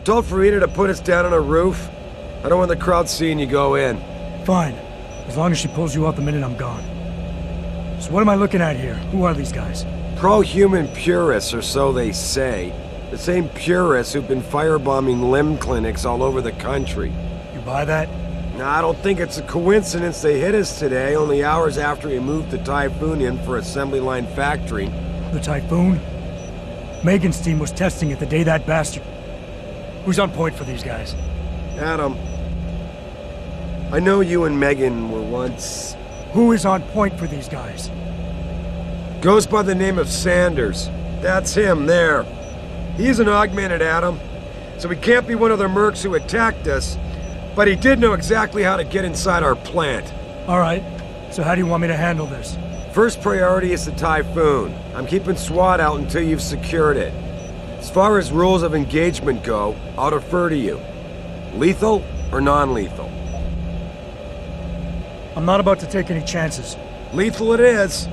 told Farida to put us down on a roof. I don't want the crowd seeing you go in. Fine. As long as she pulls you out the minute I'm gone. So what am I looking at here? Who are these guys? Pro-human purists, or so they say. The same purists who've been firebombing limb clinics all over the country. You buy that? Now, I don't think it's a coincidence they hit us today, only hours after we moved the Typhoon in for assembly line factory. The Typhoon? Megan's team was testing it the day that bastard... Who's on point for these guys? Adam, I know you and Megan were once... Who is on point for these guys? Goes by the name of Sanders. That's him, there. He's an augmented Adam, so he can't be one of the mercs who attacked us, but he did know exactly how to get inside our plant. All right, so how do you want me to handle this? First priority is the Typhoon. I'm keeping SWAT out until you've secured it. As far as rules of engagement go, I'll defer to you. Lethal or non-lethal? I'm not about to take any chances. Lethal it is.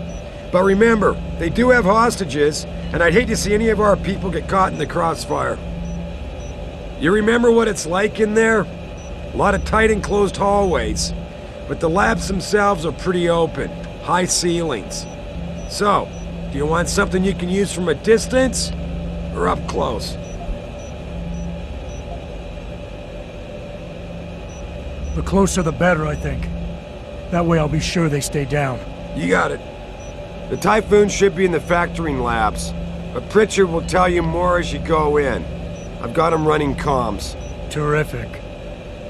But remember, they do have hostages, and I'd hate to see any of our people get caught in the crossfire. You remember what it's like in there? A lot of tight enclosed hallways, but the labs themselves are pretty open, high ceilings. So, do you want something you can use from a distance, or up close? The closer the better, I think. That way I'll be sure they stay down. You got it. The Typhoon should be in the factoring labs, but Pritchard will tell you more as you go in. I've got him running comms. Terrific.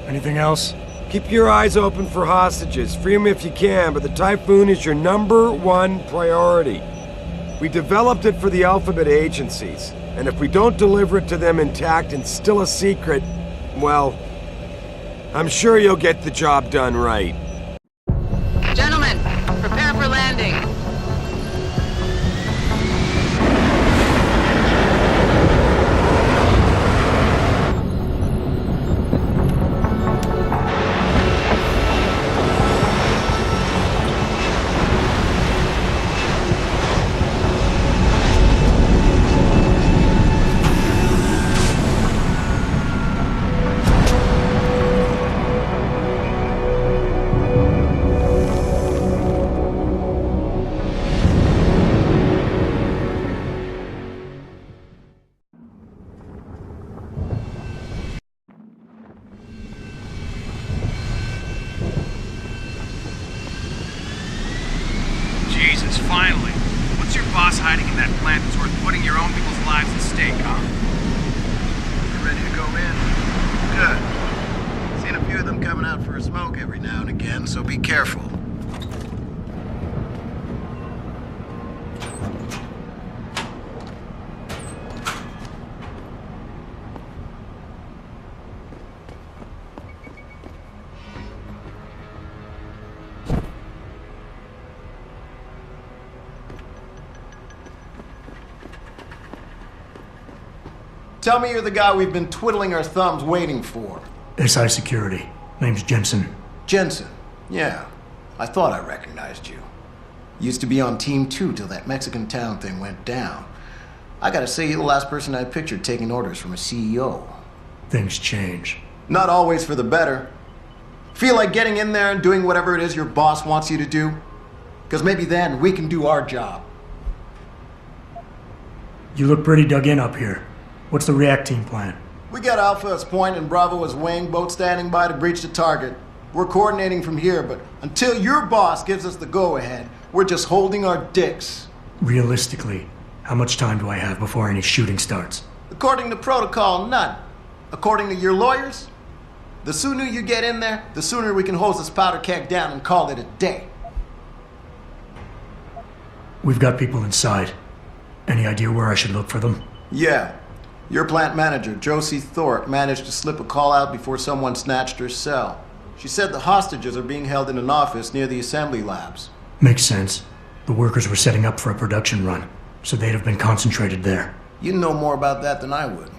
Anything else? Keep your eyes open for hostages. Free them if you can, but the Typhoon is your #1 priority. We developed it for the Alphabet agencies, and if we don't deliver it to them intact and still a secret, well, I'm sure you'll get the job done right. Gentlemen, prepare for landing. Jesus, finally. What's your boss hiding in that plant that's worth putting your own people's lives at stake, huh? You ready to go in? Good. Seen a few of them coming out for a smoke every now and again, so be careful. Tell me you're the guy we've been twiddling our thumbs waiting for. SI Security. Name's Jensen. Jensen. Yeah. I thought I recognized you. Used to be on Team 2 till that Mexican town thing went down. I gotta say, you're the last person I pictured taking orders from a CEO. Things change. Not always for the better. Feel like getting in there and doing whatever it is your boss wants you to do? Because maybe then we can do our job. You look pretty dug in up here. What's the react team plan? We got Alpha as point and Bravo as wing, both standing by to breach the target. We're coordinating from here, but until your boss gives us the go-ahead, we're just holding our dicks. Realistically, how much time do I have before any shooting starts? According to protocol, none. According to your lawyers, the sooner you get in there, the sooner we can hose this powder keg down and call it a day. We've got people inside. Any idea where I should look for them? Yeah. Your plant manager, Josie Thorpe, managed to slip a call out before someone snatched her cell. She said the hostages are being held in an office near the assembly labs. Makes sense. The workers were setting up for a production run, so they'd have been concentrated there. You know more about that than I would.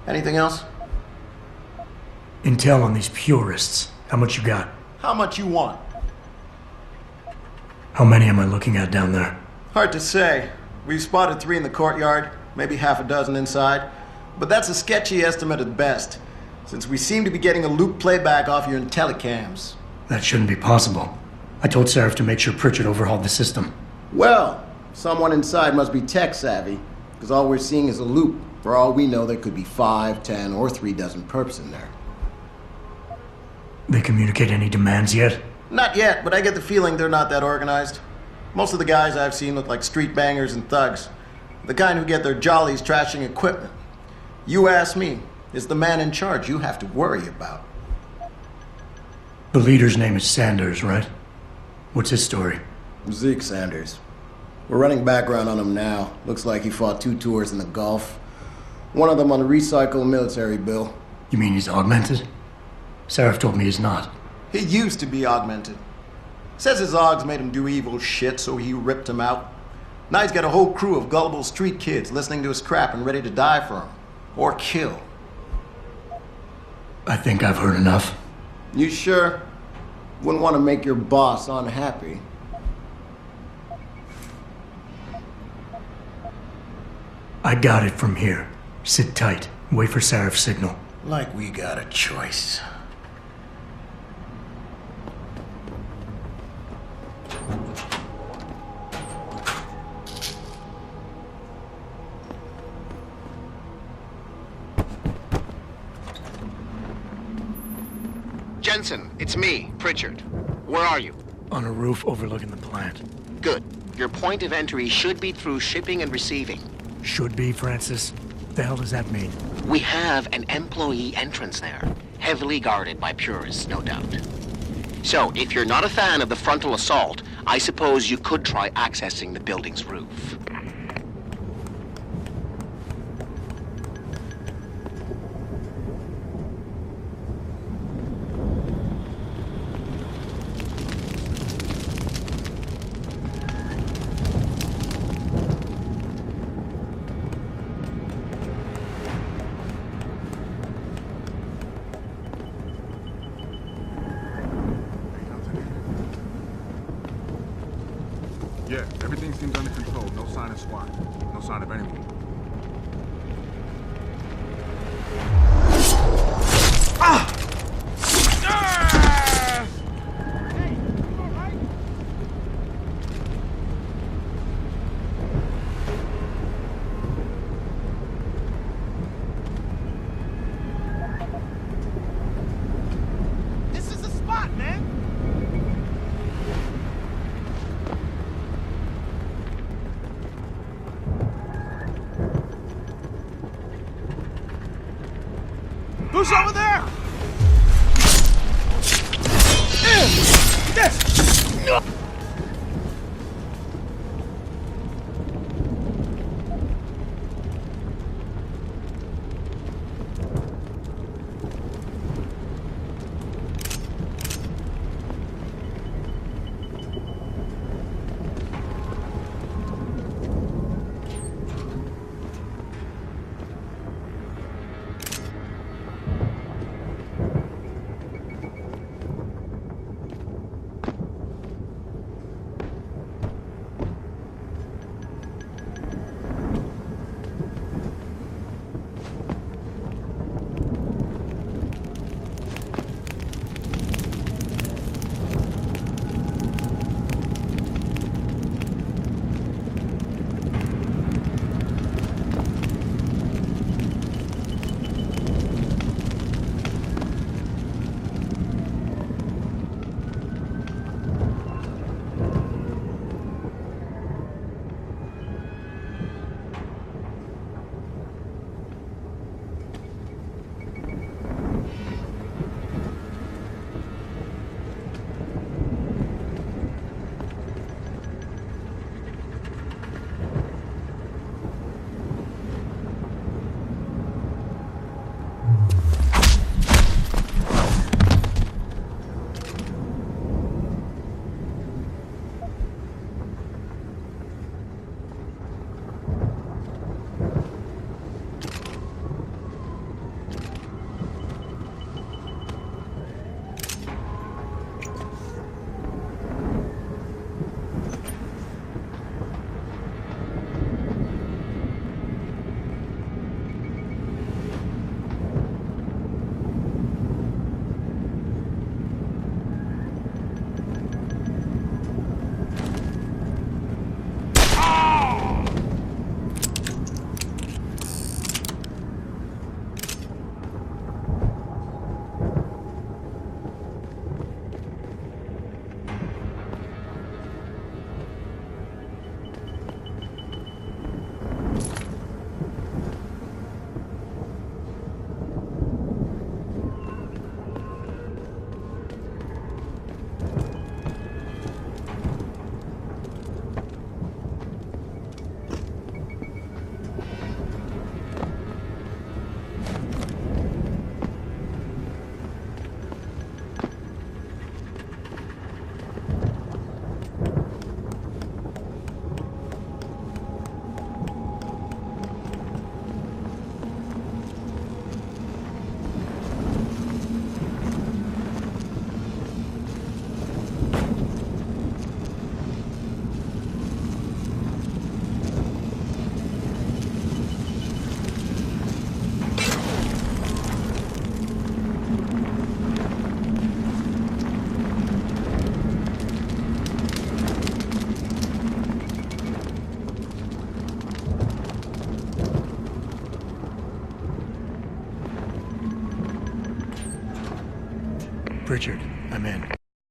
Anything else? Intel on these purists. How much you got? How much you want? How many am I looking at down there? Hard to say. We've spotted 3 in the courtyard, maybe half a dozen inside. But that's a sketchy estimate at best, since we seem to be getting a loop playback off your telecams. That shouldn't be possible. I told Sarif to make sure Pritchard overhauled the system. Well, someone inside must be tech savvy, because all we're seeing is a loop. For all we know, there could be 5, 10, or 3 dozen perps in there. They communicate any demands yet? Not yet, but I get the feeling they're not that organized. Most of the guys I've seen look like street bangers and thugs. The kind who get their jollies trashing equipment. You ask me, it's the man in charge you have to worry about. The leader's name is Sanders, right? What's his story? Zeke Sanders. We're running background on him now. Looks like he fought 2 tours in the Gulf. One of them on a recycled military bill. You mean he's augmented? Sarif told me he's not. He used to be augmented. Says his Augs made him do evil shit, so he ripped him out. Now he's got a whole crew of gullible street kids listening to his crap and ready to die for him. Or kill. I think I've heard enough. You sure? Wouldn't want to make your boss unhappy. I got it from here. Sit tight. Wait for Sarif's signal. Like we got a choice. Jensen, it's me, Pritchard. Where are you? On a roof overlooking the plant. Good. Your point of entry should be through shipping and receiving. Should be, Francis. What the hell does that mean? We have an employee entrance there, heavily guarded by purists, no doubt. So, if you're not a fan of the frontal assault, I suppose you could try accessing the building's roof. Yeah, everything seems under control. No sign of SWAT. No sign of anyone. This is the spot, man! Who's over there? Pritchard, I'm in.